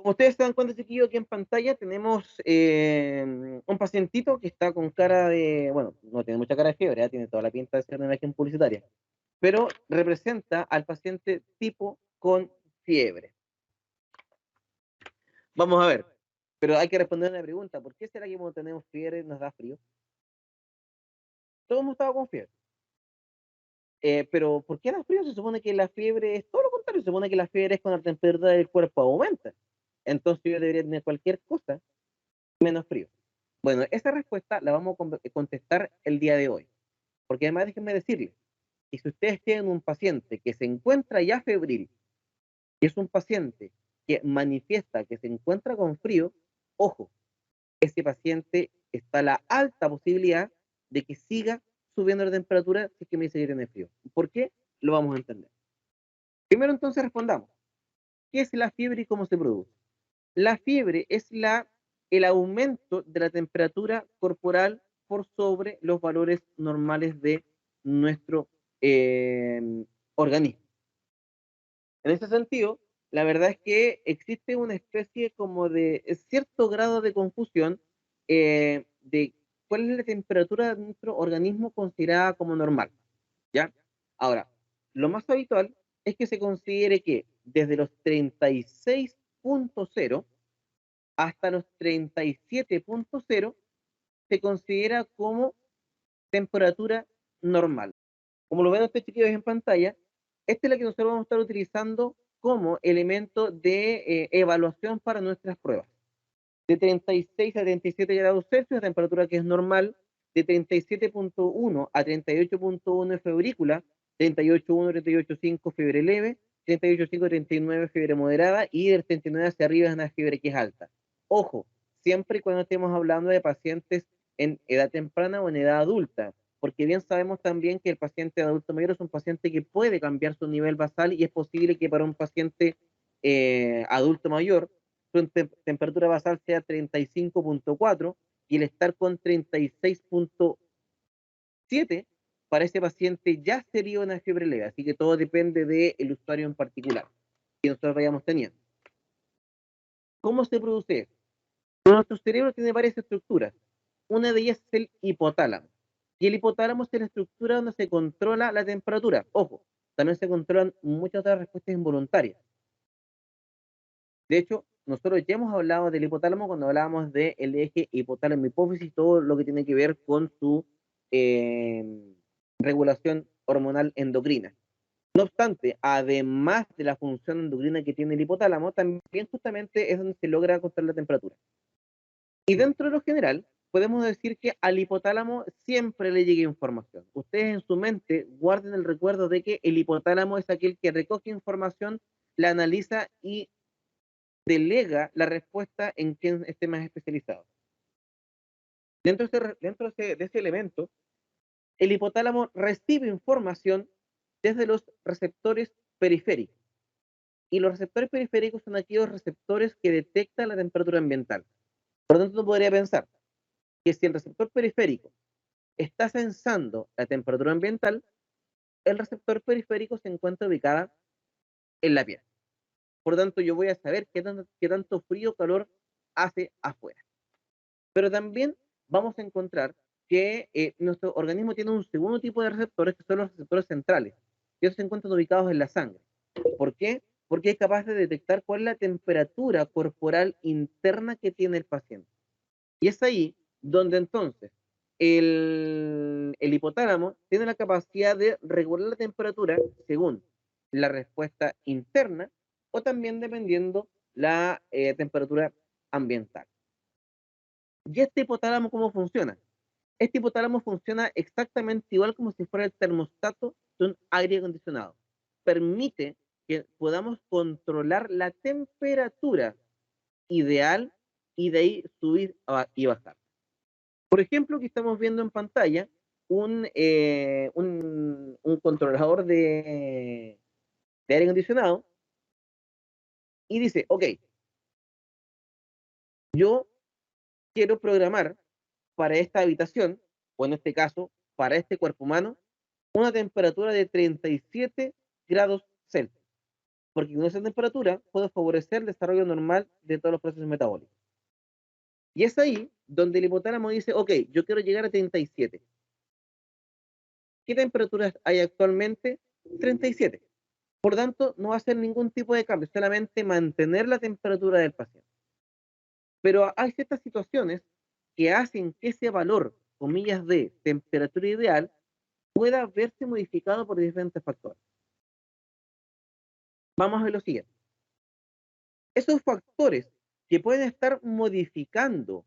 Como ustedes se dan cuenta, chiquillos, aquí en pantalla tenemos un pacientito que está con cara de, bueno, no tiene mucha cara de fiebre, tiene toda la pinta de ser una imagen publicitaria, pero representa al paciente tipo con fiebre. Vamos a ver, pero hay que responder una pregunta: ¿por qué será que cuando tenemos fiebre nos da frío? Todos hemos estado con fiebre. Pero ¿por qué da frío? Se supone que la fiebre es todo lo contrario, se supone que la fiebre es cuando la temperatura del cuerpo aumenta. Entonces yo debería tener cualquier cosa menos frío. Bueno, esa respuesta la vamos a contestar el día de hoy, porque además déjenme decirles que si ustedes tienen un paciente que se encuentra ya febril, y es un paciente que manifiesta que se encuentra con frío, ojo, ese paciente está la alta posibilidad de que siga subiendo la temperatura si es que me dice que tiene frío. ¿Por qué? Lo vamos a entender. Primero entonces respondamos, ¿qué es la fiebre y cómo se produce? La fiebre es el aumento de la temperatura corporal por sobre los valores normales de nuestro organismo. En ese sentido, la verdad es que existe una especie como de cierto grado de confusión de cuál es la temperatura de nuestro organismo considerada como normal, ¿ya? Ahora, lo más habitual es que se considere que desde los 36.0 hasta los 37.0 se considera como temperatura normal. Como lo ven ustedes, chiquillos, en pantalla, esta es la que nosotros vamos a estar utilizando como elemento de evaluación para nuestras pruebas. De 36 a 37 grados Celsius, la temperatura que es normal; de 37.1 a 38.1 es febrícula; 38.1, 38.5 fiebre leve; 38.5, 39 fiebre moderada; y del 39 hacia arriba es una fiebre que es alta. Ojo, siempre y cuando estemos hablando de pacientes en edad temprana o en edad adulta, porque bien sabemos también que el paciente adulto mayor es un paciente que puede cambiar su nivel basal, y es posible que para un paciente adulto mayor su temperatura basal sea 35.4 y el estar con 36.7 para ese paciente ya sería una fiebre leve. Así que todo depende del usuario en particular que nosotros vayamos teniendo. ¿Cómo se produce eso? Nuestro cerebro tiene varias estructuras. Una de ellas es el hipotálamo. Y el hipotálamo es la estructura donde se controla la temperatura. Ojo, también se controlan muchas otras respuestas involuntarias. De hecho, nosotros ya hemos hablado del hipotálamo cuando hablábamos del eje hipotálamo-hipófisis, todo lo que tiene que ver con su eh, regulación hormonal endocrina. No obstante, además de la función endocrina que tiene el hipotálamo, también justamente es donde se logra controlar la temperatura. Y dentro de lo general, podemos decir que al hipotálamo siempre le llega información. Ustedes en su mente guarden el recuerdo de que el hipotálamo es aquel que recoge información, la analiza y delega la respuesta en quien esté más especializado. Dentro de ese elemento, el hipotálamo recibe información desde los receptores periféricos. Y los receptores periféricos son aquellos receptores que detectan la temperatura ambiental. Por lo tanto, uno podría pensar que si el receptor periférico está sensando la temperatura ambiental, el receptor periférico se encuentra ubicada en la piel. Por lo tanto, yo voy a saber qué tanto frío o calor hace afuera. Pero también vamos a encontrar que nuestro organismo tiene un segundo tipo de receptores, que son los receptores centrales, que se encuentran ubicados en la sangre. ¿Por qué? Porque es capaz de detectar cuál es la temperatura corporal interna que tiene el paciente. Y es ahí donde entonces el hipotálamo tiene la capacidad de regular la temperatura según la respuesta interna, o también dependiendo la temperatura ambiental. ¿Y este hipotálamo cómo funciona? Este hipotálamo funciona exactamente igual como si fuera el termostato de un aire acondicionado. Permite que podamos controlar la temperatura ideal y de ahí subir y bajar. Por ejemplo, aquí estamos viendo en pantalla un controlador de aire acondicionado, y dice, ok, yo quiero programar para esta habitación, o en este caso, para este cuerpo humano, una temperatura de 37 grados Celsius. porque con esa temperatura puedo favorecer el desarrollo normal de todos los procesos metabólicos. Y es ahí donde el hipotálamo dice, ok, yo quiero llegar a 37. ¿Qué temperaturas hay actualmente? 37. Por tanto, no va a hacer ningún tipo de cambio, solamente mantener la temperatura del paciente. Pero hay ciertas situaciones que hacen que ese valor, comillas, de temperatura ideal pueda verse modificado por diferentes factores. Vamos a ver lo siguiente. Esos factores que pueden estar modificando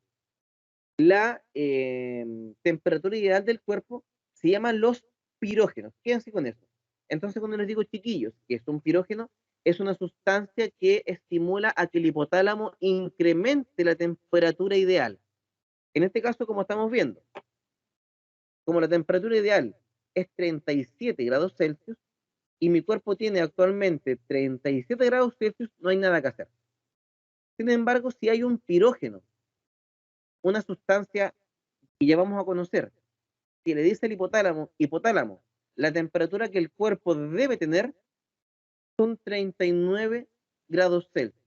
la temperatura ideal del cuerpo se llaman los pirógenos. Quédense con eso. Entonces, cuando les digo chiquillos, que es un pirógeno, es una sustancia que estimula a que el hipotálamo incremente la temperatura ideal. En este caso, como estamos viendo, como la temperatura ideal es 37 grados Celsius y mi cuerpo tiene actualmente 37 grados Celsius, no hay nada que hacer. Sin embargo, si hay un pirógeno, una sustancia que ya vamos a conocer, que le dice al hipotálamo, la temperatura que el cuerpo debe tener son 39 grados Celsius.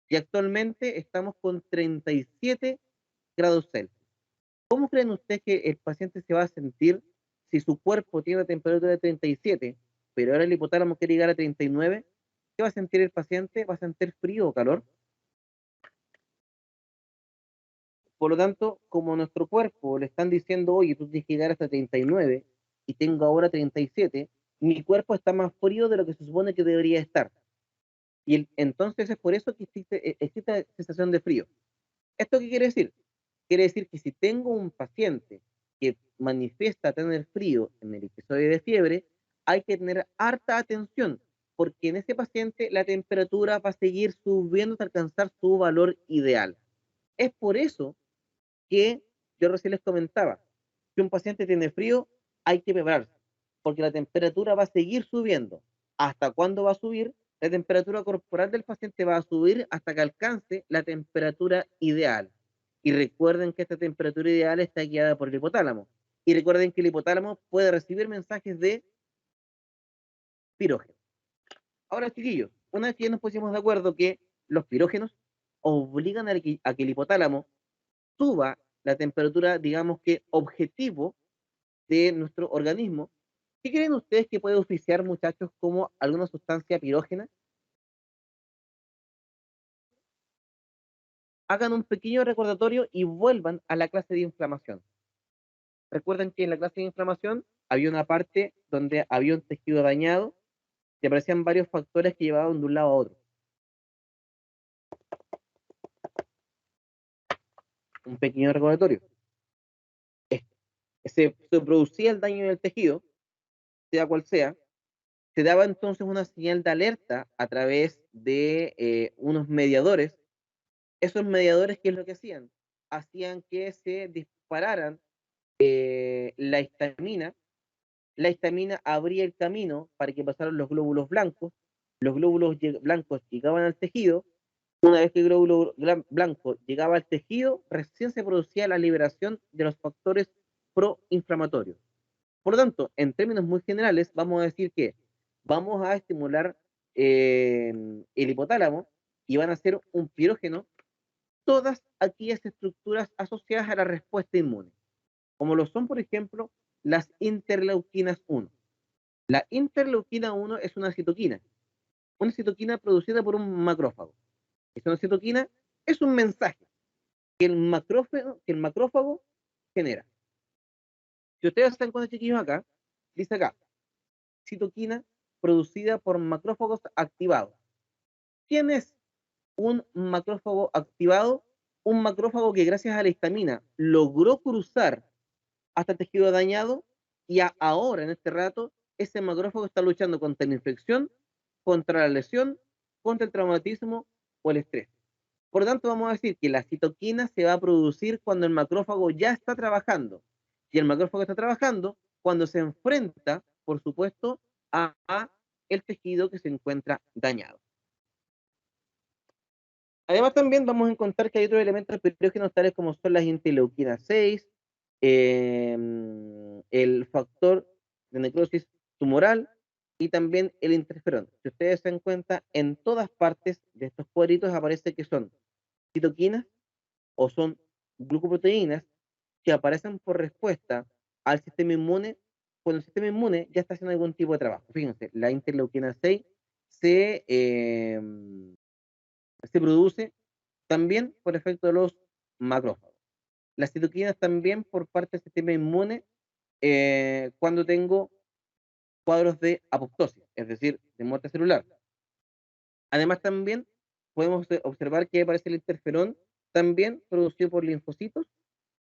Y actualmente estamos con 37 grados Celsius. ¿Cómo creen ustedes que el paciente se va a sentir si su cuerpo tiene una temperatura de 37, pero ahora el hipotálamo quiere llegar a 39? ¿Qué va a sentir el paciente? ¿Va a sentir frío o calor? Por lo tanto, como nuestro cuerpo le están diciendo, oye, tú tienes que llegar hasta 39 y tengo ahora 37, mi cuerpo está más frío de lo que se supone que debería estar. Entonces es por eso que existe sensación de frío. ¿Esto qué quiere decir? Quiere decir que si tengo un paciente que manifiesta tener frío en el episodio de fiebre, hay que tener harta atención, porque en ese paciente la temperatura va a seguir subiendo hasta alcanzar su valor ideal. Es por eso que yo recién les comentaba, si un paciente tiene frío, hay que prepararse, porque la temperatura va a seguir subiendo. ¿Hasta cuándo va a subir? La temperatura corporal del paciente va a subir hasta que alcance la temperatura ideal. Y recuerden que esta temperatura ideal está guiada por el hipotálamo. Y recuerden que el hipotálamo puede recibir mensajes de pirógeno. Ahora, chiquillos, una vez que ya nos pusimos de acuerdo que los pirógenos obligan a que el hipotálamo suba la temperatura, digamos que objetivo de nuestro organismo, ¿qué creen ustedes que puede oficiar, muchachos, como alguna sustancia pirógena? Hagan un pequeño recordatorio y vuelvan a la clase de inflamación. Recuerden que en la clase de inflamación había una parte donde había un tejido dañado y aparecían varios factores que llevaban de un lado a otro. Un pequeño recordatorio. Se producía el daño en el tejido, sea cual sea, se daba entonces una señal de alerta a través de unos mediadores. Esos mediadores, ¿qué es lo que hacían? Hacían que se dispararan la histamina. La histamina abría el camino para que pasaran los glóbulos blancos. Los glóbulos blancos llegaban al tejido. Una vez que el glóbulo blanco llegaba al tejido, recién se producía la liberación de los factores proinflamatorios. Por lo tanto, en términos muy generales, vamos a decir que vamos a estimular el hipotálamo y van a ser un pirógeno todas aquellas estructuras asociadas a la respuesta inmune, como lo son, por ejemplo, las interleuquinas 1. La interleuquina 1 es una citoquina producida por un macrófago. Es una citoquina, es un mensaje que el macrófago genera. Si ustedes están con el chiquillo acá, dice acá, citoquina producida por macrófagos activados. ¿Quién es un macrófago activado? Un macrófago que gracias a la histamina logró cruzar hasta el tejido dañado y ahora en este rato ese macrófago está luchando contra la infección, contra la lesión, contra el traumatismo o el estrés. Por lo tanto, vamos a decir que la citoquina se va a producir cuando el macrófago ya está trabajando. Y el macrófago está trabajando cuando se enfrenta, por supuesto, a el tejido que se encuentra dañado. Además, también vamos a encontrar que hay otros elementos pirógenos tales como son las interleuquinas 6, el factor de necrosis tumoral y también el interferón. Si ustedes se dan cuenta, en todas partes de estos cuadritos aparece que son citoquinas o son glucoproteínas que aparecen por respuesta al sistema inmune cuando el sistema inmune ya está haciendo algún tipo de trabajo. Fíjense, la interleuquina 6 se, eh, se produce también por efecto de los macrófagos. Las citoquinas también por parte del sistema inmune cuando tengo cuadros de apoptosis, es decir, de muerte celular. Además, también podemos observar que aparece el interferón, también producido por linfocitos,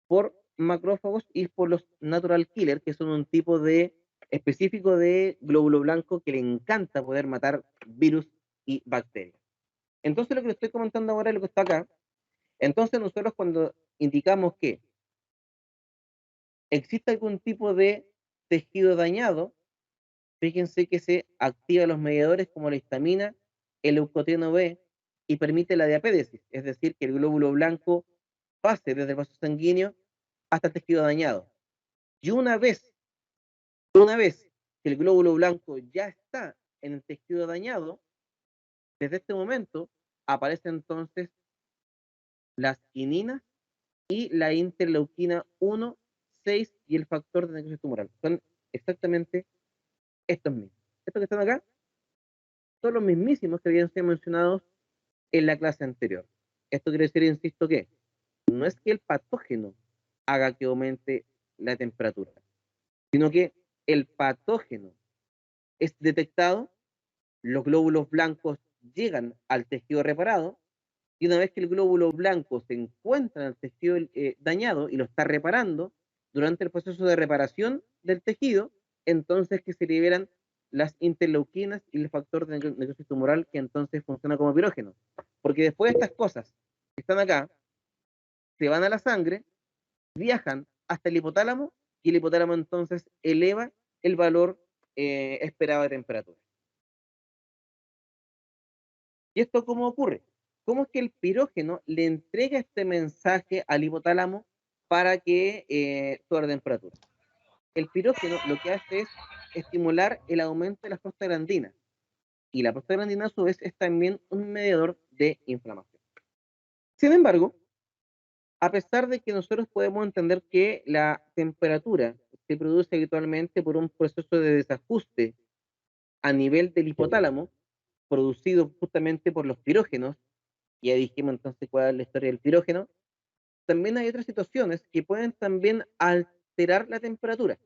por macrófagos y por los natural killer, que son un tipo de específico de glóbulo blanco que le encanta poder matar virus y bacterias. Entonces, lo que les estoy comentando ahora es lo que está acá. Entonces, nosotros cuando indicamos que existe algún tipo de tejido dañado, fíjense que se activan los mediadores como la histamina, el leucotrieno B y permite la diapédesis, es decir, que el glóbulo blanco pase desde el vaso sanguíneo hasta el tejido dañado. Y una vez que el glóbulo blanco ya está en el tejido dañado, desde este momento aparecen entonces las quininas y la interleuquina 1, 6 y el factor de necrosis tumoral. Son exactamente estos mismos. Estos que están acá son los mismísimos que habían sido mencionados en la clase anterior. Esto quiere decir, insisto, que no es que el patógeno haga que aumente la temperatura, sino que el patógeno es detectado, los glóbulos blancos llegan al tejido reparado, y una vez que el glóbulo blanco se encuentra en el tejido dañado y lo está reparando, durante el proceso de reparación del tejido, entonces que se liberan las interleuquinas y el factor de necrosis tumoral que entonces funciona como pirógeno. Porque después de estas cosas que están acá, se van a la sangre, viajan hasta el hipotálamo y el hipotálamo entonces eleva el valor esperado de temperatura. ¿Y esto cómo ocurre? ¿Cómo es que el pirógeno le entrega este mensaje al hipotálamo para que suba la temperatura? El pirógeno lo que hace es estimular el aumento de las prostaglandinas. Y la prostaglandina a su vez es también un mediador de inflamación. Sin embargo, a pesar de que nosotros podemos entender que la temperatura se produce habitualmente por un proceso de desajuste a nivel del hipotálamo, producido justamente por los pirógenos, ya dijimos entonces cuál es la historia del pirógeno, también hay otras situaciones que pueden también alterar la temperatura,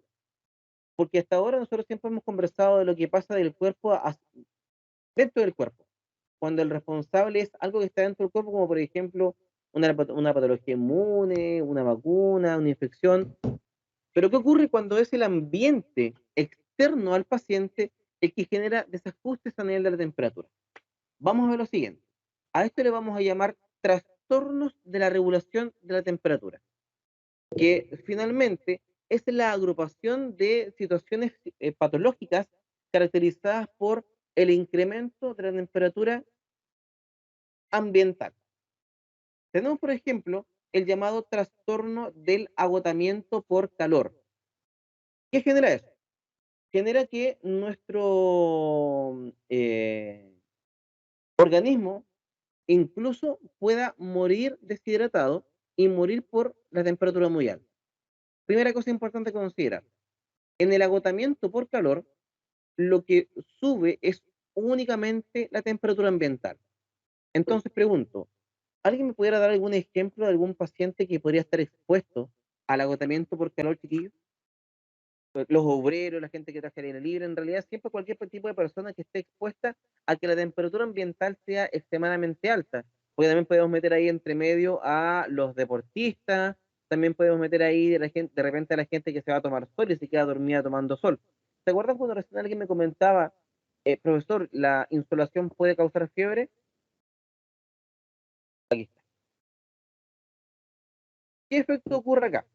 porque hasta ahora nosotros siempre hemos conversado de lo que pasa del cuerpo dentro del cuerpo, cuando el responsable es algo que está dentro del cuerpo, como por ejemplo una patología inmune, una vacuna, una infección. Pero ¿qué ocurre cuando es el ambiente externo al paciente el que genera desajustes a nivel de la temperatura? Vamos a ver lo siguiente. A esto le vamos a llamar trastornos de la regulación de la temperatura, que finalmente es la agrupación de situaciones patológicas caracterizadas por el incremento de la temperatura ambiental. Tenemos, por ejemplo, el llamado trastorno del agotamiento por calor. ¿Qué genera eso? Genera que nuestro organismo incluso pueda morir deshidratado y morir por la temperatura muy alta. Primera cosa importante que considerar. En el agotamiento por calor, lo que sube es únicamente la temperatura ambiental. Entonces pregunto, ¿alguien me pudiera dar algún ejemplo de algún paciente que podría estar expuesto al agotamiento por calor, chiquillos? Los obreros, la gente que trabaja al aire libre, en realidad siempre cualquier tipo de persona que esté expuesta a que la temperatura ambiental sea extremadamente alta. Porque también podemos meter ahí entre medio a los deportistas, también podemos meter ahí de repente a la gente que se va a tomar sol y se queda dormida tomando sol. ¿Se acuerdan cuando recién alguien me comentaba, profesor, la insolación puede causar fiebre? Aquí está. ¿Qué efecto ocurre acá?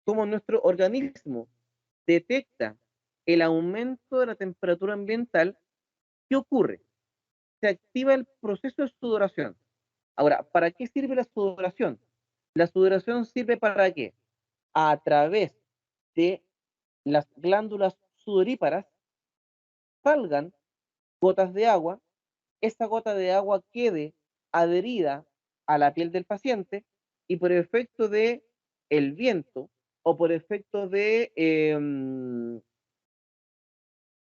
Como nuestro organismo detecta el aumento de la temperatura ambiental, ¿qué ocurre? Se activa el proceso de sudoración. Ahora, ¿para qué sirve la sudoración? La sudoración sirve para que a través de las glándulas sudoríparas salgan gotas de agua, esa gota de agua quede adherida a la piel del paciente y por efecto de el viento o por efecto de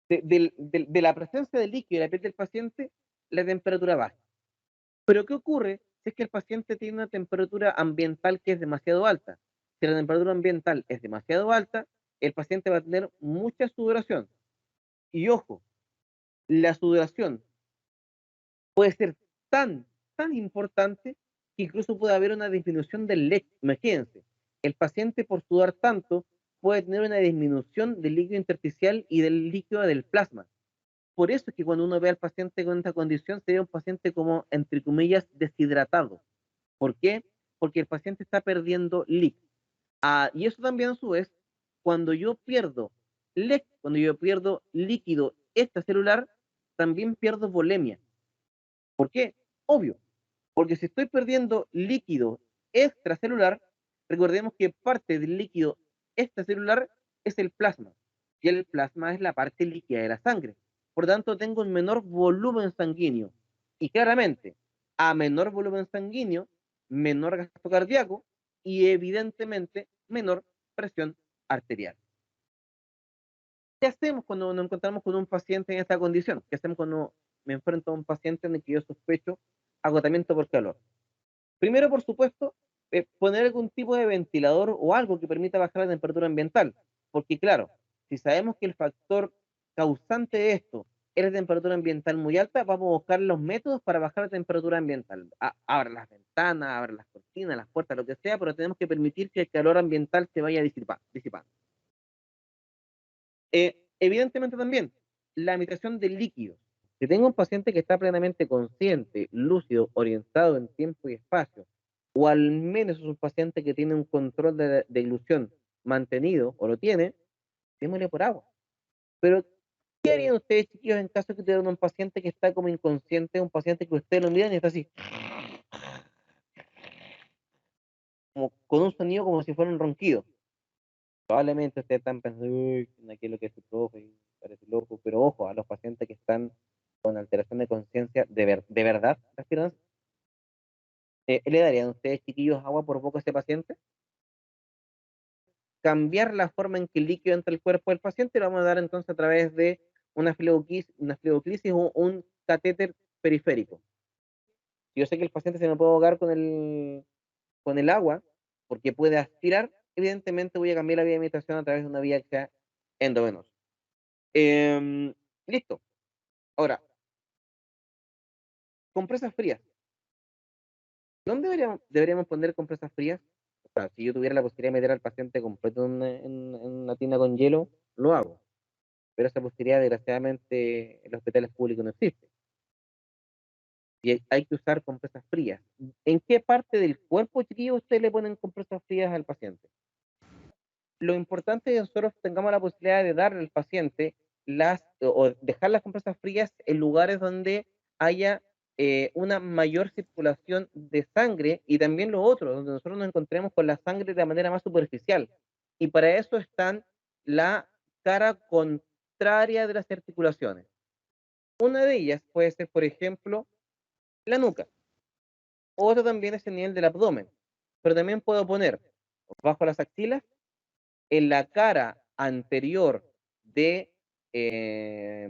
la presencia del líquido en la piel del paciente, la temperatura baja. Pero ¿qué ocurre si es que el paciente tiene una temperatura ambiental que es demasiado alta? Si la temperatura ambiental es demasiado alta, el paciente va a tener mucha sudoración. Y ojo, la sudoración puede ser tan importante que incluso puede haber una disminución del lecho. Imagínense, el paciente por sudar tanto puede tener una disminución del líquido intersticial y del líquido del plasma. Por eso es que cuando uno ve al paciente con esta condición, se ve un paciente como, entre comillas, deshidratado. ¿Por qué? Porque el paciente está perdiendo líquido. Y eso también a su vez, cuando yo pierdo líquido extracelular, también pierdo volemia. ¿Por qué? Obvio, porque si estoy perdiendo líquido extracelular, recordemos que parte del líquido extracelular es el plasma, y el plasma es la parte líquida de la sangre. Por tanto, tengo un menor volumen sanguíneo. Y claramente, a menor volumen sanguíneo, menor gasto cardíaco y evidentemente menor presión arterial. ¿Qué hacemos cuando nos encontramos con un paciente en esta condición? ¿Qué hacemos cuando me enfrento a un paciente en el que yo sospecho agotamiento por calor? Primero, por supuesto, poner algún tipo de ventilador o algo que permita bajar la temperatura ambiental. Porque claro, si sabemos que el factor causante de esto es la temperatura ambiental muy alta, vamos a buscar los métodos para bajar la temperatura ambiental. Abra las ventanas, abra las cortinas, las puertas, lo que sea, pero tenemos que permitir que el calor ambiental se vaya disipando. Evidentemente también, la limitación de líquidos. Si tengo un paciente que está plenamente consciente, lúcido, orientado en tiempo y espacio, o al menos es un paciente que tiene un control de ilusión mantenido o lo tiene, démosle por agua. Pero, ¿qué harían ustedes, chiquillos, en caso de que tuvieran un paciente que está como inconsciente, un paciente que ustedes lo miran y está así, como con un sonido como si fuera un ronquido? Probablemente ustedes están pensando, uy, aquí lo que es el profe, parece loco, pero ojo, a los pacientes que están con alteración de conciencia, de verdad, ¿le darían ustedes, chiquillos, agua por poco a ese paciente? Cambiar la forma en que el líquido entra al cuerpo del paciente lo vamos a dar entonces a través de una fleoclisis o un catéter periférico. Si yo sé que el paciente se me puede ahogar con el agua, porque puede aspirar, evidentemente voy a cambiar la vía de administración a través de una vía que sea endovenosa. Listo. Ahora, compresas frías. ¿Dónde deberíamos poner compresas frías? O sea, si yo tuviera la posibilidad de meter al paciente completo en una tina con hielo, lo hago. Pero esa posibilidad, desgraciadamente, en los hospitales públicos no existe. Y hay que usar compresas frías. ¿En qué parte del cuerpo, chiquillo, ustedes le ponen compresas frías al paciente? Lo importante es que nosotros tengamos la posibilidad de darle al paciente o dejar las compresas frías en lugares donde haya una mayor circulación de sangre y también lo otro, donde nosotros nos encontremos con la sangre de manera más superficial. Y para eso están la cara contraria de las articulaciones. Una de ellas puede ser, por ejemplo, la nuca. Otra también es el nivel del abdomen. Pero también puedo poner bajo las axilas, en la cara anterior de, eh,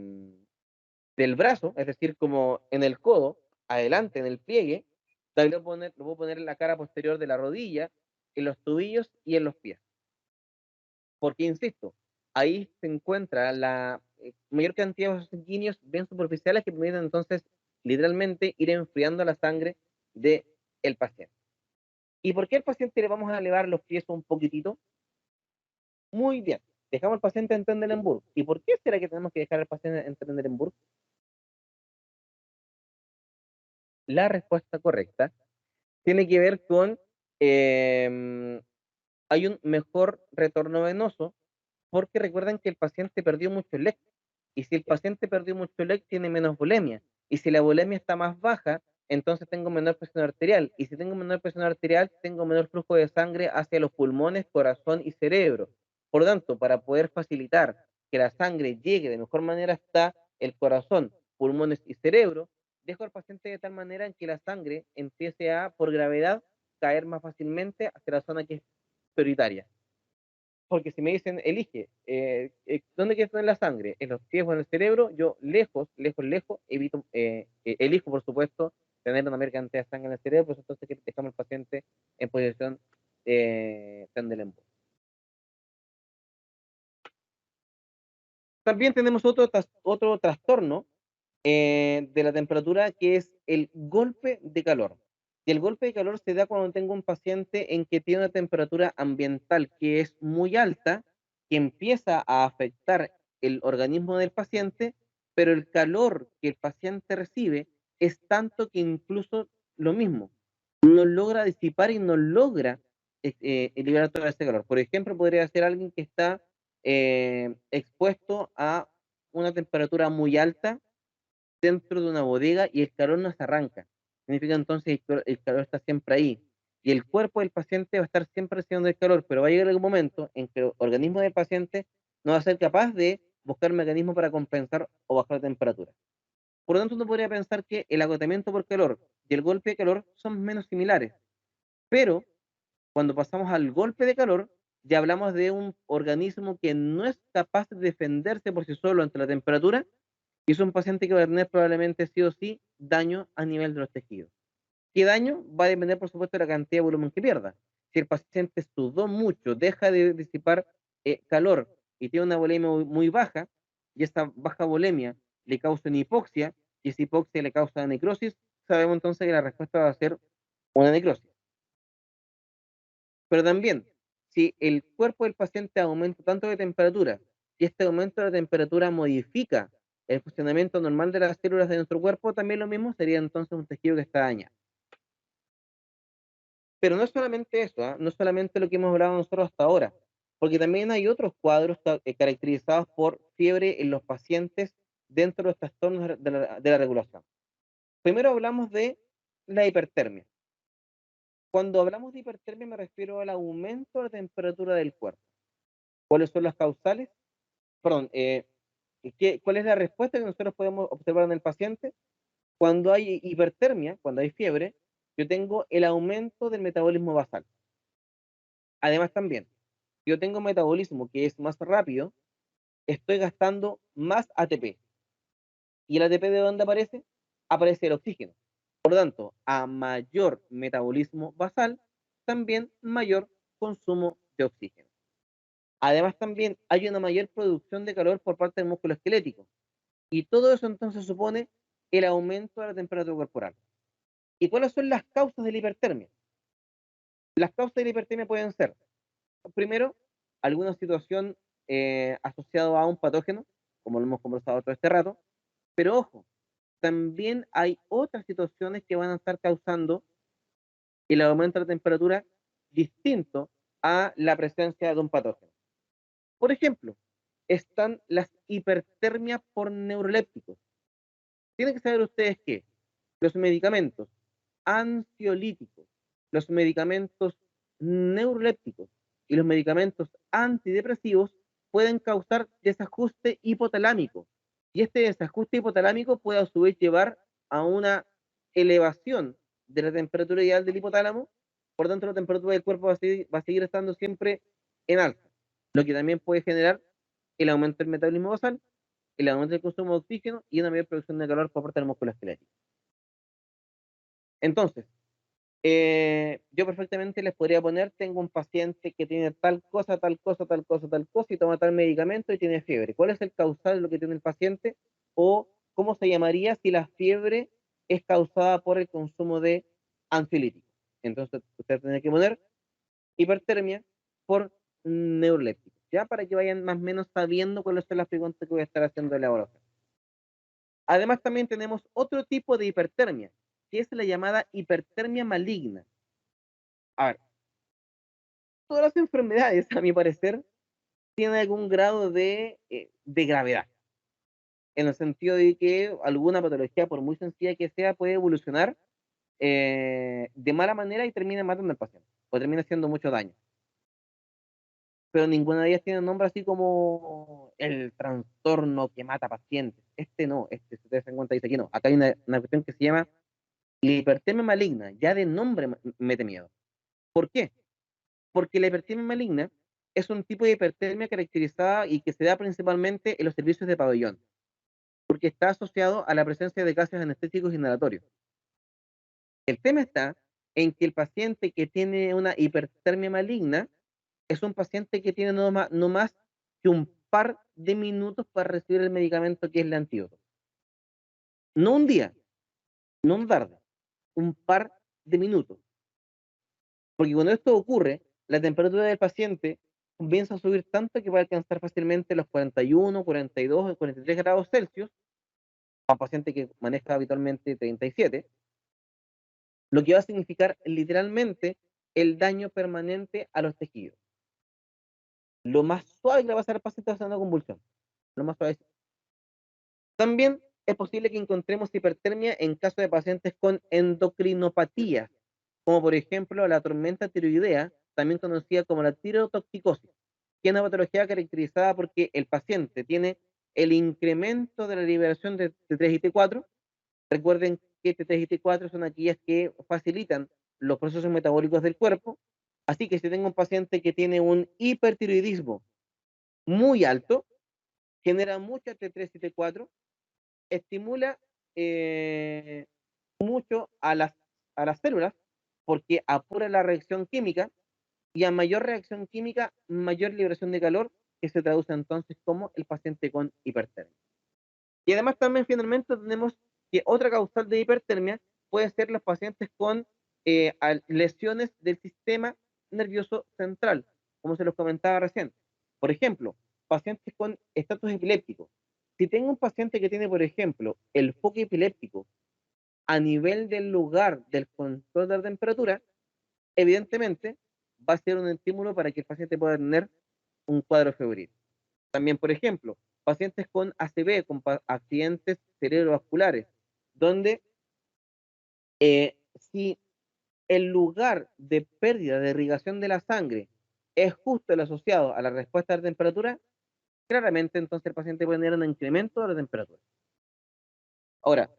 del brazo, es decir, como en el codo, adelante en el pliegue, también lo puedo poner en la cara posterior de la rodilla, en los tobillos y en los pies. Porque, insisto, ahí se encuentra la mayor cantidad de vasos sanguíneos bien superficiales que permiten entonces literalmente ir enfriando la sangre del paciente. ¿Y por qué al paciente le vamos a elevar los pies un poquitito? Muy bien, dejamos al paciente en Trendelenburg. ¿Y por qué será que tenemos que dejar al paciente en Trendelenburg? La respuesta correcta tiene que ver con hay un mejor retorno venoso, porque recuerden que el paciente perdió mucho LEC, y si el paciente perdió mucho LEC tiene menos volemia, y si la volemia está más baja, entonces tengo menor presión arterial, y si tengo menor presión arterial, tengo menor flujo de sangre hacia los pulmones, corazón y cerebro. Por lo tanto, para poder facilitar que la sangre llegue de mejor manera hasta el corazón, pulmones y cerebro, dejo al paciente de tal manera en que la sangre empiece a, por gravedad, caer más fácilmente hacia la zona que es prioritaria. Porque si me dicen, elige, ¿dónde quieres tener la sangre? ¿En los pies o en el cerebro? Yo lejos, lejos, lejos, evito, elijo, por supuesto, tener una mayor cantidad de sangre en el cerebro, pues entonces que dejamos al paciente en posición Trendelenburg. También tenemos otro trastorno de la temperatura que es el golpe de calor. Y el golpe de calor se da cuando tengo un paciente en que tiene una temperatura ambiental que es muy alta, que empieza a afectar el organismo del paciente, pero el calor que el paciente recibe es tanto que incluso lo mismo, no logra disipar y no logra liberar todo ese calor. Por ejemplo, podría ser alguien que está expuesto a una temperatura muy alta dentro de una bodega y el calor no se arranca. Significa entonces que el calor está siempre ahí. Y el cuerpo del paciente va a estar siempre recibiendo el calor, pero va a llegar el momento en que el organismo del paciente no va a ser capaz de buscar mecanismos para compensar o bajar la temperatura. Por lo tanto, uno podría pensar que el agotamiento por calor y el golpe de calor son menos similares, pero cuando pasamos al golpe de calor, ya hablamos de un organismo que no es capaz de defenderse por sí solo ante la temperatura y es un paciente que va a tener probablemente sí o sí daño a nivel de los tejidos. ¿Qué daño? Va a depender, por supuesto, de la cantidad de volumen que pierda. Si el paciente sudó mucho, deja de disipar calor y tiene una volemia muy baja, y esta baja volemia le causa una hipoxia, y esa hipoxia le causa necrosis, sabemos entonces que la respuesta va a ser una necrosis. Pero también, si el cuerpo del paciente aumenta tanto de temperatura y este aumento de la temperatura modifica el funcionamiento normal de las células de nuestro cuerpo, también lo mismo sería entonces un tejido que está dañado. Pero no es solamente eso, ¿eh? No es solamente lo que hemos hablado nosotros hasta ahora, porque también hay otros cuadros caracterizados por fiebre en los pacientes dentro de los trastornos de la regulación. Primero hablamos de la hipertermia. Cuando hablamos de hipertermia me refiero al aumento de la temperatura del cuerpo. ¿Cuáles son las causales? Perdón, ¿cuál es la respuesta que nosotros podemos observar en el paciente? Cuando hay hipertermia, cuando hay fiebre, yo tengo el aumento del metabolismo basal. Además también, si yo tengo un metabolismo que es más rápido, estoy gastando más ATP. ¿Y el ATP de dónde aparece? Aparece el oxígeno. Por lo tanto, a mayor metabolismo basal, también mayor consumo de oxígeno. Además, también hay una mayor producción de calor por parte del músculo esquelético. Y todo eso entonces supone el aumento de la temperatura corporal. ¿Y cuáles son las causas de la hipertermia? Las causas de la hipertermia pueden ser, primero, alguna situación asociada a un patógeno, como lo hemos conversado todo este rato, pero ojo, también hay otras situaciones que van a estar causando el aumento de la temperatura distinto a la presencia de un patógeno. Por ejemplo, están las hipertermias por neurolépticos. Tienen que saber ustedes que los medicamentos ansiolíticos, los medicamentos neurolépticos y los medicamentos antidepresivos pueden causar desajuste hipotalámico. Y este desajuste hipotalámico puede a su vez llevar a una elevación de la temperatura ideal del hipotálamo, por tanto la temperatura del cuerpo va a seguir estando siempre en alza, lo que también puede generar el aumento del metabolismo basal, el aumento del consumo de oxígeno y una mayor producción de calor por parte del músculo esquelético. Entonces, yo perfectamente les podría poner, tengo un paciente que tiene tal cosa, tal cosa, tal cosa, tal cosa, y toma tal medicamento y tiene fiebre. ¿Cuál es el causal de lo que tiene el paciente? O cómo se llamaría si la fiebre es causada por el consumo de ansiolíticos. Entonces, usted tiene que poner hipertermia por neurolépticos, ya para que vayan más o menos sabiendo cuáles son las preguntas que voy a estar haciendo en la evaluación. Además, también tenemos otro tipo de hipertermia, que es la llamada hipertermia maligna. A ver, todas las enfermedades, a mi parecer, tienen algún grado de gravedad, en el sentido de que alguna patología, por muy sencilla que sea, puede evolucionar de mala manera y termina matando al paciente, o termina haciendo mucho daño. pero ninguna de ellas tiene un nombre así como el trastorno que mata pacientes. Este no, este 750 dice que no. Acá hay una cuestión que se llama hipertermia maligna, ya de nombre mete miedo. ¿Por qué? Porque la hipertermia maligna es un tipo de hipertermia caracterizada y que se da principalmente en los servicios de pabellón, porque está asociado a la presencia de gases anestéticos inhalatorios. El tema está en que el paciente que tiene una hipertermia maligna es un paciente que tiene no más que un par de minutos para recibir el medicamento que es el antídoto. No un día, no un tarde, un par de minutos. Porque cuando esto ocurre, la temperatura del paciente comienza a subir tanto que puede alcanzar fácilmente los 41, 42 o 43 grados Celsius, a un paciente que maneja habitualmente 37, lo que va a significar literalmente el daño permanente a los tejidos. Lo más suave que le va a pasar al paciente va a ser una convulsión. Lo más suave. También es posible que encontremos hipertermia en caso de pacientes con endocrinopatías, como por ejemplo la tormenta tiroidea, también conocida como la tirotoxicosis, que es una patología caracterizada porque el paciente tiene el incremento de la liberación de T3 y T4. Recuerden que T3 y T4 son aquellas que facilitan los procesos metabólicos del cuerpo, así que si tengo un paciente que tiene un hipertiroidismo muy alto, genera mucha T3 y T4, estimula mucho a las células porque apura la reacción química y a mayor reacción química, mayor liberación de calor, que se traduce entonces como el paciente con hipertermia. Y además también finalmente tenemos que otra causal de hipertermia puede ser los pacientes con lesiones del sistema nervioso central, como se los comentaba recién. Por ejemplo, pacientes con estatus epilépticos. Si tengo un paciente que tiene, por ejemplo, el foco epiléptico a nivel del lugar del control de la temperatura, evidentemente va a ser un estímulo para que el paciente pueda tener un cuadro febril. También, por ejemplo, pacientes con ACV, con accidentes cerebrovasculares, donde si el lugar de pérdida de irrigación de la sangre es justo el asociado a la respuesta a la temperatura, claramente entonces el paciente puede tener un incremento de la temperatura. Ahora,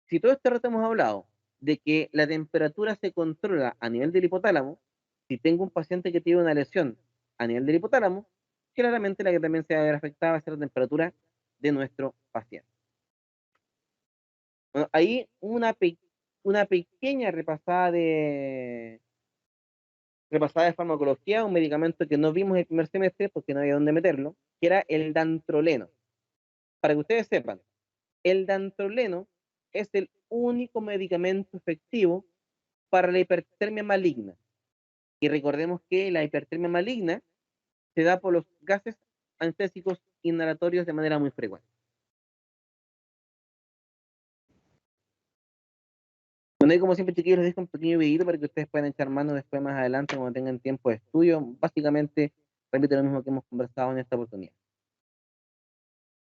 si todo este rato hemos hablado de que la temperatura se controla a nivel del hipotálamo, si tengo un paciente que tiene una lesión a nivel del hipotálamo, claramente la que también se va a ver afectada va a ser la temperatura de nuestro paciente. Bueno, ahí una pequeña repasada de farmacología, un medicamento que no vimos el primer semestre porque no había dónde meterlo, que era el dantroleno. Para que ustedes sepan, el dantroleno es el único medicamento efectivo para la hipertermia maligna. Y recordemos que la hipertermia maligna se da por los gases anestésicos inhalatorios de manera muy frecuente. Bueno, y como siempre, chiquillos, les dejo un pequeño videito para que ustedes puedan echar mano después más adelante cuando tengan tiempo de estudio. Básicamente, repito lo mismo que hemos conversado en esta oportunidad.